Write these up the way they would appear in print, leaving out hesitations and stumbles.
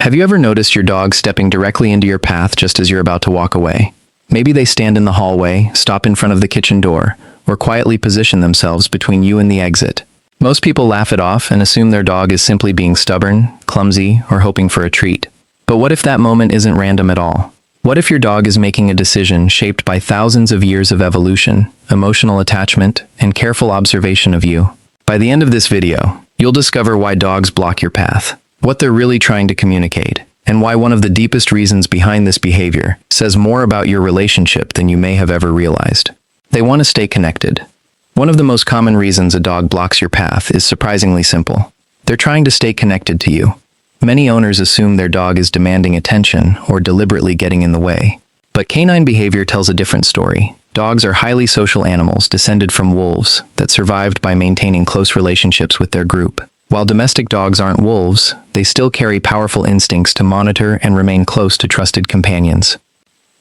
Have you ever noticed your dog stepping directly into your path just as you're about to walk away? Maybe they stand in the hallway, stop in front of the kitchen door, or quietly position themselves between you and the exit. Most people laugh it off and assume their dog is simply being stubborn, clumsy, or hoping for a treat. But what if that moment isn't random at all? What if your dog is making a decision shaped by thousands of years of evolution, emotional attachment, and careful observation of you? By the end of this video, you'll discover why dogs block your path, what they're really trying to communicate, and why one of the deepest reasons behind this behavior says more about your relationship than you may have ever realized. They want to stay connected. One of the most common reasons a dog blocks your path is surprisingly simple. They're trying to stay connected to you. Many owners assume their dog is demanding attention or deliberately getting in the way. But canine behavior tells a different story. Dogs are highly social animals descended from wolves that survived by maintaining close relationships with their group. While domestic dogs aren't wolves, they still carry powerful instincts to monitor and remain close to trusted companions.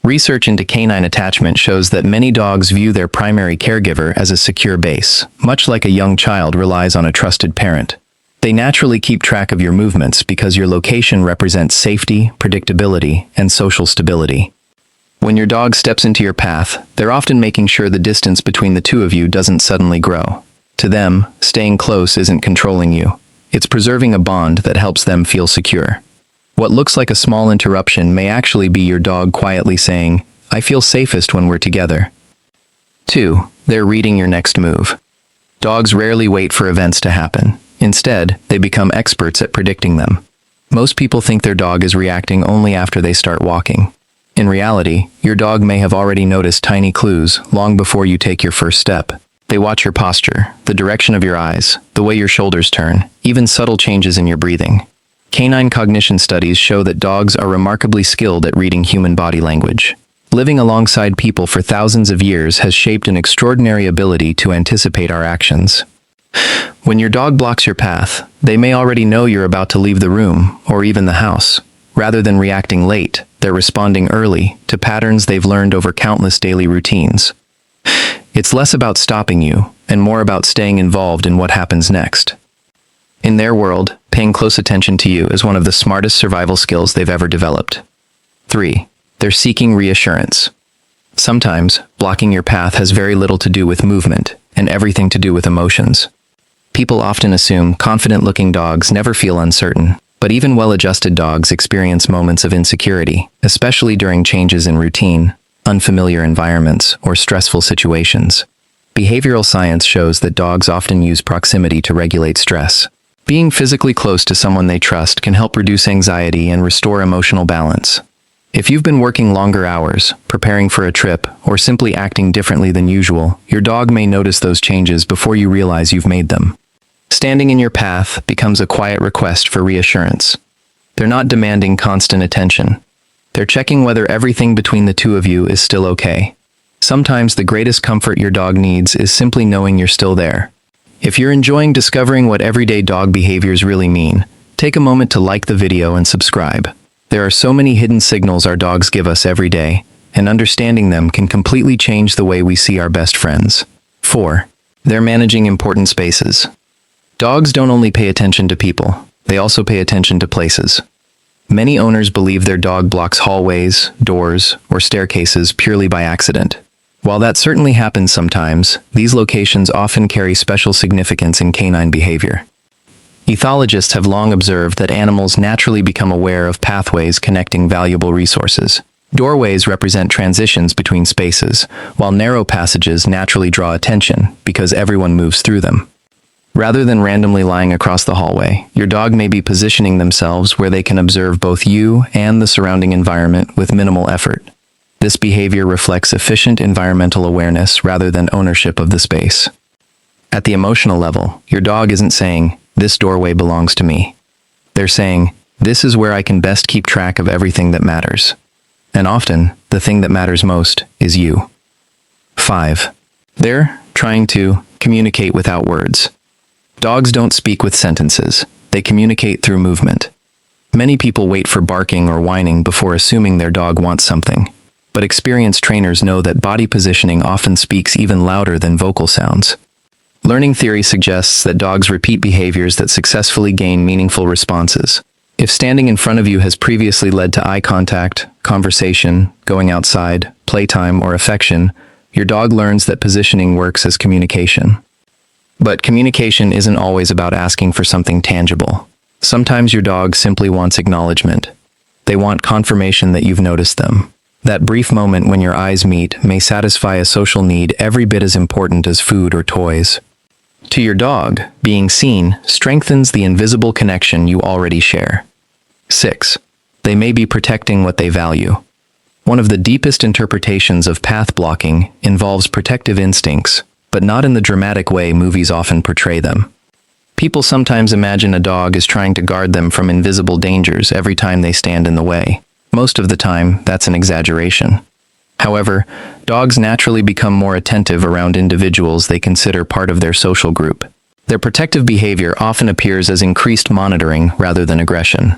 Research into canine attachment shows that many dogs view their primary caregiver as a secure base, much like a young child relies on a trusted parent. They naturally keep track of your movements because your location represents safety, predictability, and social stability. When your dog steps into your path, they're often making sure the distance between the two of you doesn't suddenly grow. To them, staying close isn't controlling you. It's preserving a bond that helps them feel secure. What looks like a small interruption may actually be your dog quietly saying, "I feel safest when we're together." 2. They're reading your next move. Dogs rarely wait for events to happen. Instead, they become experts at predicting them. Most people think their dog is reacting only after they start walking. In reality, your dog may have already noticed tiny clues long before you take your first step. They watch your posture, the direction of your eyes, the way your shoulders turn, even subtle changes in your breathing. Canine cognition studies show that dogs are remarkably skilled at reading human body language. Living alongside people for thousands of years has shaped an extraordinary ability to anticipate our actions. When your dog blocks your path, they may already know you're about to leave the room or even the house. Rather than reacting late, they're responding early to patterns they've learned over countless daily routines. It's less about stopping you and more about staying involved in what happens next. In their world, paying close attention to you is one of the smartest survival skills they've ever developed. 3. They're seeking reassurance. Sometimes, blocking your path has very little to do with movement and everything to do with emotions. People often assume confident-looking dogs never feel uncertain, but even well-adjusted dogs experience moments of insecurity, especially during changes in routine, unfamiliar environments, or stressful situations. Behavioral science shows that dogs often use proximity to regulate stress. Being physically close to someone they trust can help reduce anxiety and restore emotional balance. If you've been working longer hours, preparing for a trip, or simply acting differently than usual, your dog may notice those changes before you realize you've made them. Standing in your path becomes a quiet request for reassurance. They're not demanding constant attention. They're checking whether everything between the two of you is still okay. Sometimes the greatest comfort your dog needs is simply knowing you're still there. If you're enjoying discovering what everyday dog behaviors really mean, take a moment to like the video and subscribe. There are so many hidden signals our dogs give us every day, and understanding them can completely change the way we see our best friends. 4. They're managing important spaces. Dogs don't only pay attention to people, they also pay attention to places. Many owners believe their dog blocks hallways, doors, or staircases purely by accident. While that certainly happens sometimes, these locations often carry special significance in canine behavior. Ethologists have long observed that animals naturally become aware of pathways connecting valuable resources. Doorways represent transitions between spaces, while narrow passages naturally draw attention because everyone moves through them. Rather than randomly lying across the hallway, your dog may be positioning themselves where they can observe both you and the surrounding environment with minimal effort. This behavior reflects efficient environmental awareness rather than ownership of the space. At the emotional level, your dog isn't saying, "This doorway belongs to me." They're saying, "This is where I can best keep track of everything that matters." And often, the thing that matters most is you. 5. They're trying to communicate without words. Dogs don't speak with sentences. They communicate through movement. Many people wait for barking or whining before assuming their dog wants something. But experienced trainers know that body positioning often speaks even louder than vocal sounds. Learning theory suggests that dogs repeat behaviors that successfully gain meaningful responses. If standing in front of you has previously led to eye contact, conversation, going outside, playtime, or affection, your dog learns that positioning works as communication. But communication isn't always about asking for something tangible. Sometimes your dog simply wants acknowledgement. They want confirmation that you've noticed them. That brief moment when your eyes meet may satisfy a social need every bit as important as food or toys. To your dog, being seen strengthens the invisible connection you already share. 6. They may be protecting what they value. One of the deepest interpretations of path blocking involves protective instincts, but not in the dramatic way movies often portray them. People sometimes imagine a dog is trying to guard them from invisible dangers every time they stand in the way. Most of the time, that's an exaggeration. However, dogs naturally become more attentive around individuals they consider part of their social group. Their protective behavior often appears as increased monitoring rather than aggression.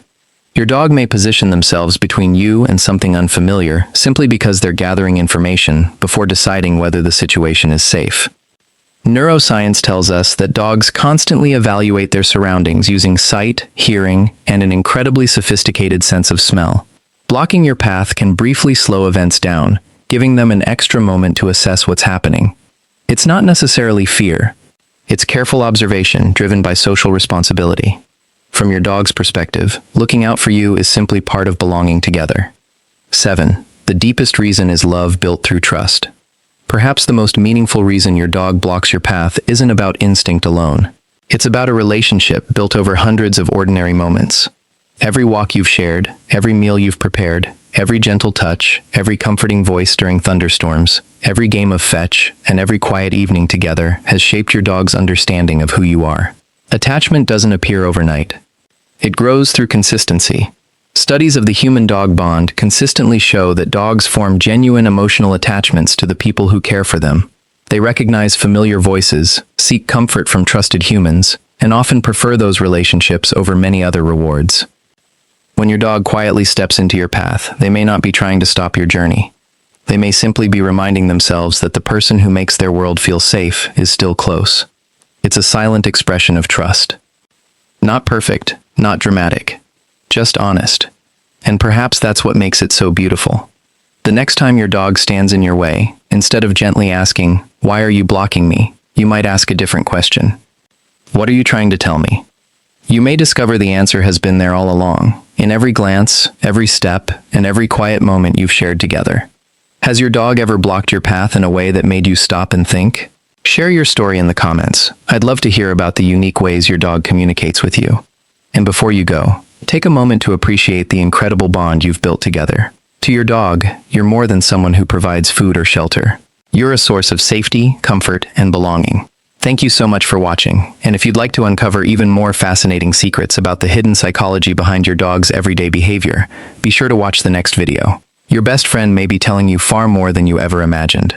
Your dog may position themselves between you and something unfamiliar simply because they're gathering information before deciding whether the situation is safe. Neuroscience tells us that dogs constantly evaluate their surroundings using sight, hearing, and an incredibly sophisticated sense of smell. Blocking your path can briefly slow events down, giving them an extra moment to assess what's happening. It's not necessarily fear. It's careful observation driven by social responsibility. From your dog's perspective, looking out for you is simply part of belonging together. 7. The deepest reason is love built through trust. Perhaps the most meaningful reason your dog blocks your path isn't about instinct alone. It's about a relationship built over hundreds of ordinary moments. Every walk you've shared, every meal you've prepared, every gentle touch, every comforting voice during thunderstorms, every game of fetch, and every quiet evening together has shaped your dog's understanding of who you are. Attachment doesn't appear overnight. It grows through consistency. Studies of the human-dog bond consistently show that dogs form genuine emotional attachments to the people who care for them. They recognize familiar voices, seek comfort from trusted humans, and often prefer those relationships over many other rewards. When your dog quietly steps into your path, they may not be trying to stop your journey. They may simply be reminding themselves that the person who makes their world feel safe is still close. It's a silent expression of trust. Not perfect, not dramatic, just honest. And perhaps that's what makes it so beautiful. The next time your dog stands in your way, instead of gently asking, "Why are you blocking me?" you might ask a different question. "What are you trying to tell me?" You may discover the answer has been there all along, in every glance, every step, and every quiet moment you've shared together. Has your dog ever blocked your path in a way that made you stop and think? Share your story in the comments. I'd love to hear about the unique ways your dog communicates with you. And before you go, take a moment to appreciate the incredible bond you've built together. To your dog, you're more than someone who provides food or shelter. You're a source of safety, comfort, and belonging. Thank you so much for watching, and if you'd like to uncover even more fascinating secrets about the hidden psychology behind your dog's everyday behavior, be sure to watch the next video. Your best friend may be telling you far more than you ever imagined.